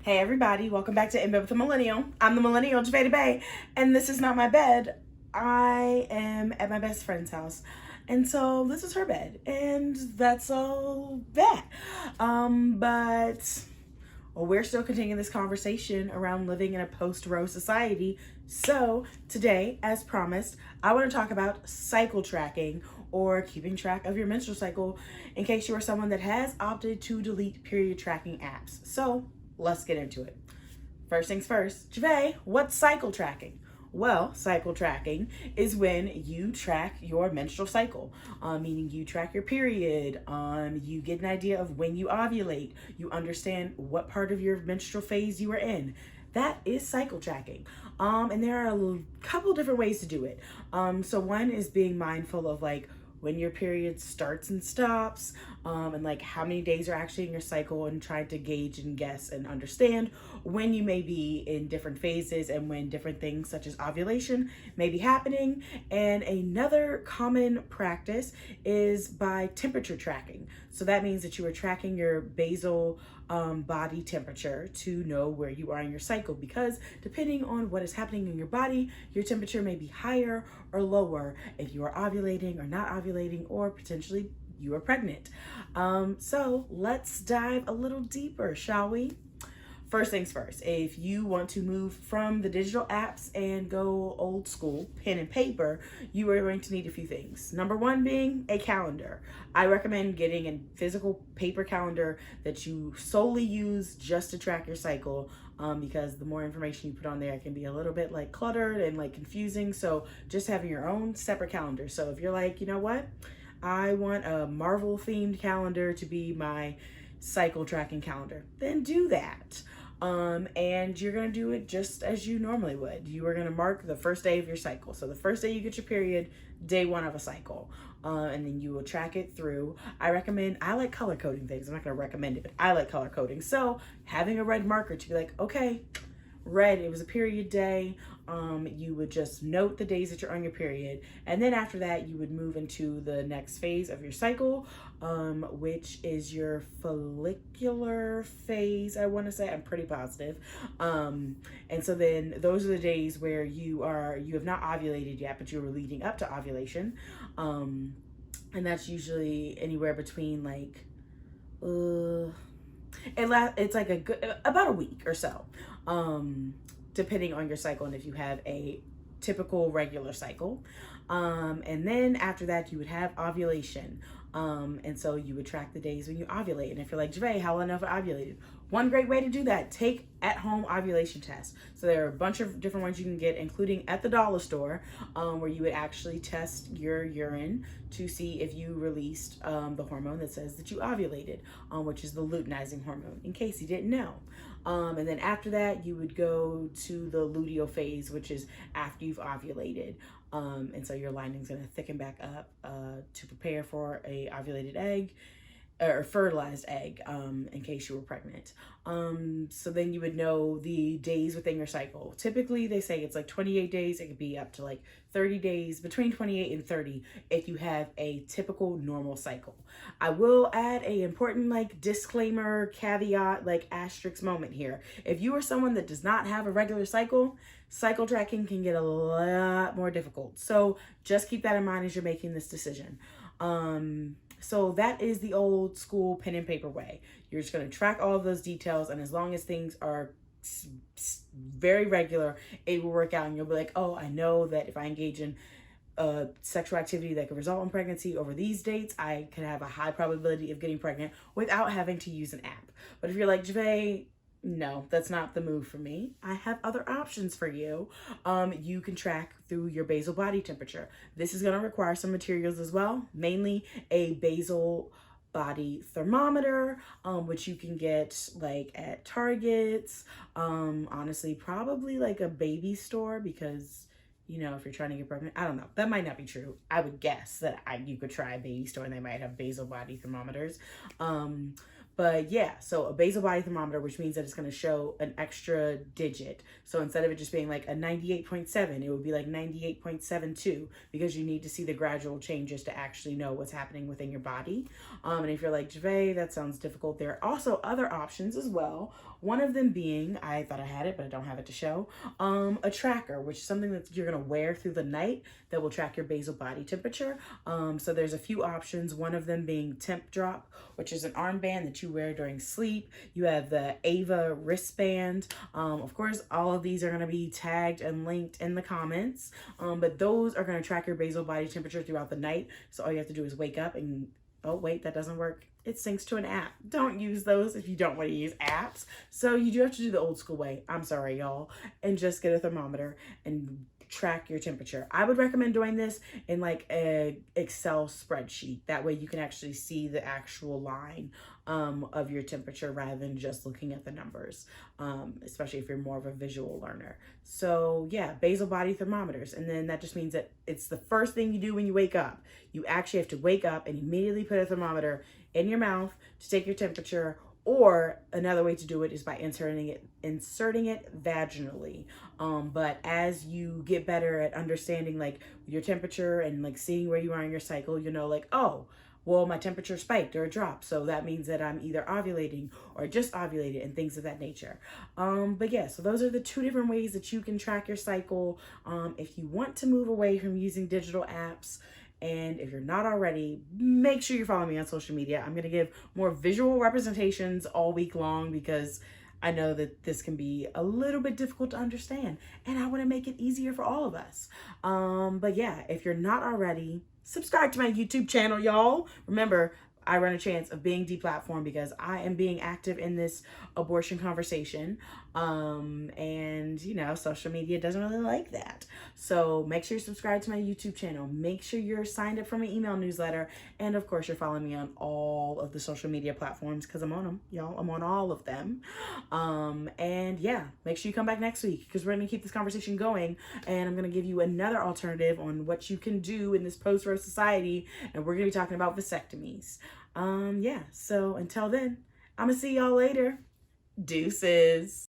Hey everybody, welcome back to In Bed with the Millennial. I'm the Millennial, Javeda Bay, and this is not my bed. I am at my best friend's house. And so this is her bed, and that's all that. But well, we're still continuing this conversation around living in a post-Roe society. So today, as promised, I want to talk about cycle tracking or keeping track of your menstrual cycle in case you are someone that has opted to delete period tracking apps. So let's get into it. First things first, Javay, what's cycle tracking? Well, cycle tracking is when you track your menstrual cycle, meaning you track your period, you get an idea of when you ovulate, you understand what part of your menstrual phase you are in. That is cycle tracking. And there are a couple different ways to do it. So one is being mindful of like when your period starts and stops, and like how many days are actually in your cycle, and trying to gauge and guess and understand when you may be in different phases and when different things such as ovulation may be happening. And another common practice is by temperature tracking. So that means that you are tracking your basal body temperature to know where you are in your cycle, because depending on what is happening in your body, your temperature may be higher or lower if you are ovulating or not ovulating, or potentially you are pregnant. So let's dive a little deeper, shall we? First things first, if you want to move from the digital apps and go old school, pen and paper, you are going to need a few things. Number one being a calendar. I recommend getting a physical paper calendar that you solely use just to track your cycle, because the more information you put on there, it can be a little bit like cluttered and like confusing. So just having your own separate calendar. So if you're like, you know what, I want a Marvel themed calendar to be my cycle tracking calendar, then do that. And you're going to do it just as you normally would. You are going to mark the first day of your cycle. So the first day you get your period, day one of a cycle. And then you will track it through. I like color coding things. I'm not going to recommend it, but I like color coding. So having a red marker to be like, okay, red, it was a period day. You would just note the days that you're on your period, and then after that you would move into the next phase of your cycle, which is your follicular phase, I want to say. I'm pretty positive. And so then those are the days where you have not ovulated yet, but you were leading up to ovulation. And that's usually anywhere between like it's like about a week or so, depending on your cycle and if you have a typical regular cycle. And then after that you would have ovulation. And so you would track the days when you ovulate. And if you're like, Javae, how will I know if I ovulated? One great way to do that, take at-home ovulation tests. So there are a bunch of different ones you can get, including at the dollar store, where you would actually test your urine to see if you released the hormone that says that you ovulated, which is the luteinizing hormone, in case you didn't know. And then after that, you would go to the luteal phase, which is after you've ovulated. And so your lining's going to thicken back up to prepare for a ovulated egg or fertilized egg, in case you were pregnant. So then you would know the days within your cycle. Typically they say it's like 28 days. It could be up to like 30 days, between 28 and 30 if you have a typical normal cycle. I will add a important like disclaimer, caveat, like asterisk moment here. If you are someone that does not have a regular cycle tracking can get a lot more difficult. So just keep that in mind as you're making this decision. So that is the old school pen and paper way. You're just going to track all of those details, and as long as things are very regular, it will work out, and you'll be like, oh, I know that if I engage in sexual activity that could result in pregnancy over these dates, I could have a high probability of getting pregnant without having to use an app. But if you're like, Javay, no, that's not the move for me, I have other options for you. You can track through your basal body temperature. This is going to require some materials as well, mainly a basal body thermometer, which you can get like at Targets, honestly, probably like a baby store, because you know, if you're trying to get pregnant, I don't know. That might not be true. I would guess that you could try a baby store and they might have basal body thermometers. But yeah, so a basal body thermometer, which means that it's going to show an extra digit. So instead of it just being like a 98.7, it would be like 98.72, because you need to see the gradual changes to actually know what's happening within your body. And if you're like, Javay, that sounds difficult, there are also other options as well. One of them being, I thought I had it, but I don't have it to show, a tracker, which is something that you're going to wear through the night that will track your basal body temperature. So there's a few options, one of them being Temp Drop, which is an armband that you wear during sleep. You have the Ava wristband. Of course, all of these are going to be tagged and linked in the comments, but those are going to track your basal body temperature throughout the night. So all you have to do is wake up and, oh wait, that doesn't work. It syncs to an app. Don't use those if you don't want to use apps. So you do have to do the old school way. I'm sorry, y'all. And just get a thermometer and track your temperature. I would recommend doing this in like a Excel spreadsheet. That way you can actually see the actual line of your temperature rather than just looking at the numbers, especially if you're more of a visual learner. So yeah, basal body thermometers. And then that just means that it's the first thing you do when you wake up. You actually have to wake up and immediately put a thermometer in your mouth to take your temperature, or another way to do it is by inserting it vaginally. But as you get better at understanding like your temperature and like seeing where you are in your cycle, you know, like, oh, well, my temperature spiked or dropped, so that means that I'm either ovulating or just ovulated and things of that nature. But yeah, so those are the two different ways that you can track your cycle. If you want to move away from using digital apps, and if you're not already, make sure you follow me on social media. I'm going to give more visual representations all week long because I know that this can be a little bit difficult to understand, and I want to make it easier for all of us. But yeah, if you're not already, subscribe to my YouTube channel, y'all. Remember, I run a chance of being deplatformed because I am being active in this abortion conversation. And you know, social media doesn't really like that. So make sure you subscribe to my YouTube channel. Make sure you're signed up for my email newsletter. And of course, you're following me on all of the social media platforms because I'm on them, y'all. I'm on all of them. And yeah, make sure you come back next week because we're going to keep this conversation going. And I'm going to give you another alternative on what you can do in this post-Roe society. And we're going to be talking about vasectomies. Yeah, so until then, I'm going to see y'all later. Deuces.